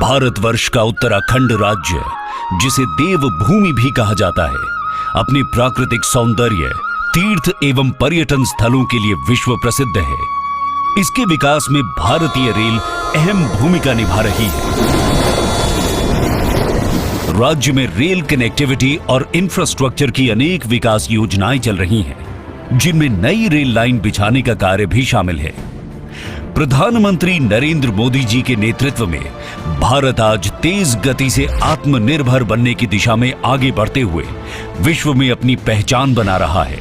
भारतवर्ष का उत्तराखंड राज्य, जिसे देवभूमि भी कहा जाता है, अपने प्राकृतिक सौंदर्य, तीर्थ एवं पर्यटन स्थलों के लिए विश्व प्रसिद्ध है। इसके विकास में भारतीय रेल अहम भूमिका निभा रही है। राज्य में रेल कनेक्टिविटी और इंफ्रास्ट्रक्चर की अनेक विकास योजनाएं चल रही हैं, जिनमें नई रेल लाइन बिछाने का कार्य भी शामिल है। प्रधानमंत्री नरेंद्र मोदी जी के नेतृत्व में भारत आज तेज गति से आत्मनिर्भर बनने की दिशा में आगे बढ़ते हुए विश्व में अपनी पहचान बना रहा है।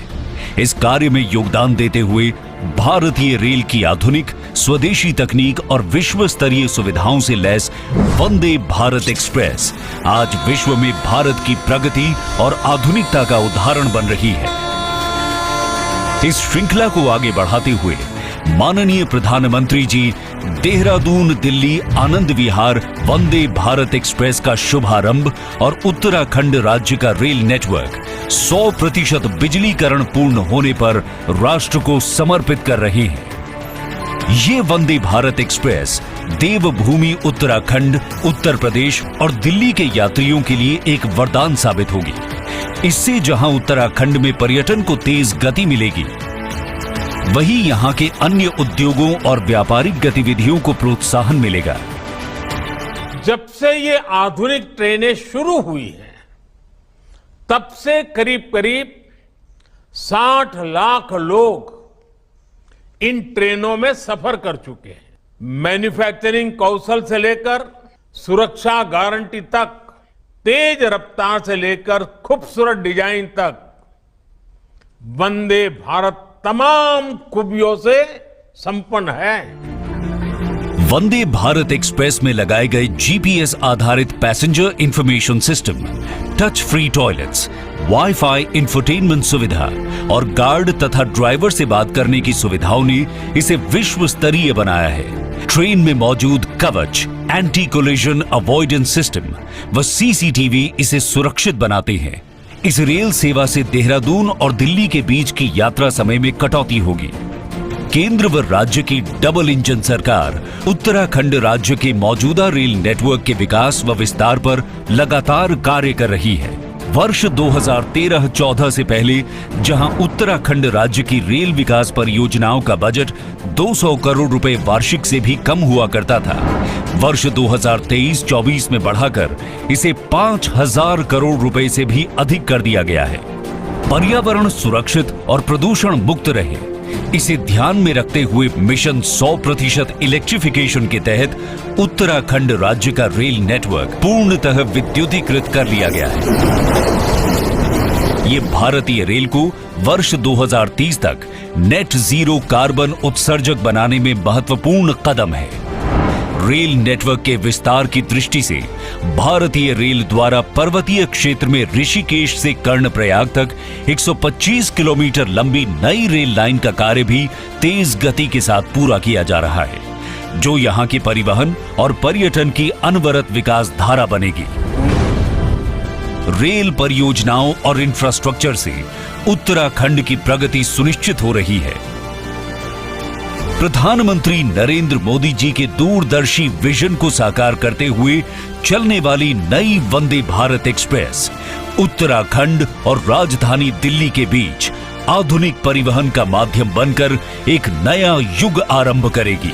इस कार्य में योगदान देते हुए भारतीय रेल की आधुनिक, स्वदेशी तकनीक और विश्व स्तरीय सुविधाओं से लैस वंदे भारत एक्सप्रेस आज विश्व में भारत की प्रगति और आधुनिकता का उदाहरण बन रही है। इस श्रृंखला को आगे बढ़ाते हुए माननीय प्रधानमंत्री जी देहरादून दिल्ली आनंद विहार वंदे भारत एक्सप्रेस का शुभारंभ और उत्तराखंड राज्य का रेल नेटवर्क 100% बिजलीकरण पूर्ण होने पर राष्ट्र को समर्पित कर रहे हैं। ये वंदे भारत एक्सप्रेस देवभूमि उत्तराखंड, उत्तर प्रदेश और दिल्ली के यात्रियों के लिए एक वरदान साबित होगी। इससे जहां उत्तराखंड में पर्यटन को तेज गति मिलेगी, वहीं यहां के अन्य उद्योगों और व्यापारिक गतिविधियों को प्रोत्साहन मिलेगा। जब से ये आधुनिक ट्रेनें शुरू हुई हैं, तब से करीब करीब 60 लाख लोग इन ट्रेनों में सफर कर चुके हैं। मैन्युफैक्चरिंग कौशल से लेकर सुरक्षा गारंटी तक, तेज रफ्तार से लेकर खूबसूरत डिजाइन तक, वंदे भारत तमाम खूबियों से संपन्न है। वंदे भारत एक्सप्रेस में लगाए गए जीपीएस आधारित passenger information system, touch free toilets, wifi infotainment सुविधा और गार्ड तथा ड्राइवर से बात करने की सुविधाओं ने इसे विश्व स्तरीय बनाया है। ट्रेन में मौजूद कवच, एंटी कोलिजन अवॉइडेंस सिस्टम व सीसीटीवी इसे सुरक्षित बनाते हैं। इस रेल सेवा से देहरादून और दिल्ली के बीच की यात्रा समय में कटौती होगी। केंद्र व राज्य की डबल इंजन सरकार उत्तराखंड राज्य के मौजूदा रेल नेटवर्क के विकास व विस्तार पर लगातार कार्य कर रही है। वर्ष 2013-14 से पहले जहां उत्तराखंड राज्य की रेल विकास परियोजनाओं का बजट 200 करोड़ रुपए वार्षिक से भी कम हुआ करता था, वर्ष 2023-24 में बढ़ाकर इसे 5000 करोड़ रुपए से भी अधिक कर दिया गया है। पर्यावरण सुरक्षित और प्रदूषण मुक्त रहे, इसे ध्यान में रखते हुए मिशन 100% इलेक्ट्रिफिकेशन के तहत उत्तराखंड राज्य का रेल नेटवर्क पूर्णतः विद्युतीकृत कर लिया गया है। ये भारतीय रेल को वर्ष 2030 तक नेट जीरो कार्बन उत्सर्जक बनाने में महत्वपूर्ण कदम है। रेल नेटवर्क के विस्तार की दृष्टि से भारतीय रेल द्वारा पर्वतीय क्षेत्र में ऋषिकेश से कर्णप्रयाग तक 125 किलोमीटर लंबी नई रेल लाइन का कार्य भी तेज गति के साथ पूरा किया जा रहा है, जो यहां के परिवहन और पर्यटन की अनवरत विकास धारा बनेगी। रेल परियोजनाओं और इंफ्रास्ट्रक्चर से उत्तराखंड की प्रगति सुनिश्चित हो रही है। प्रधानमंत्री नरेंद्र मोदी जी के दूरदर्शी विजन को साकार करते हुए चलने वाली नई वंदे भारत एक्सप्रेस उत्तराखंड और राजधानी दिल्ली के बीच आधुनिक परिवहन का माध्यम बनकर एक नया युग आरंभ करेगी।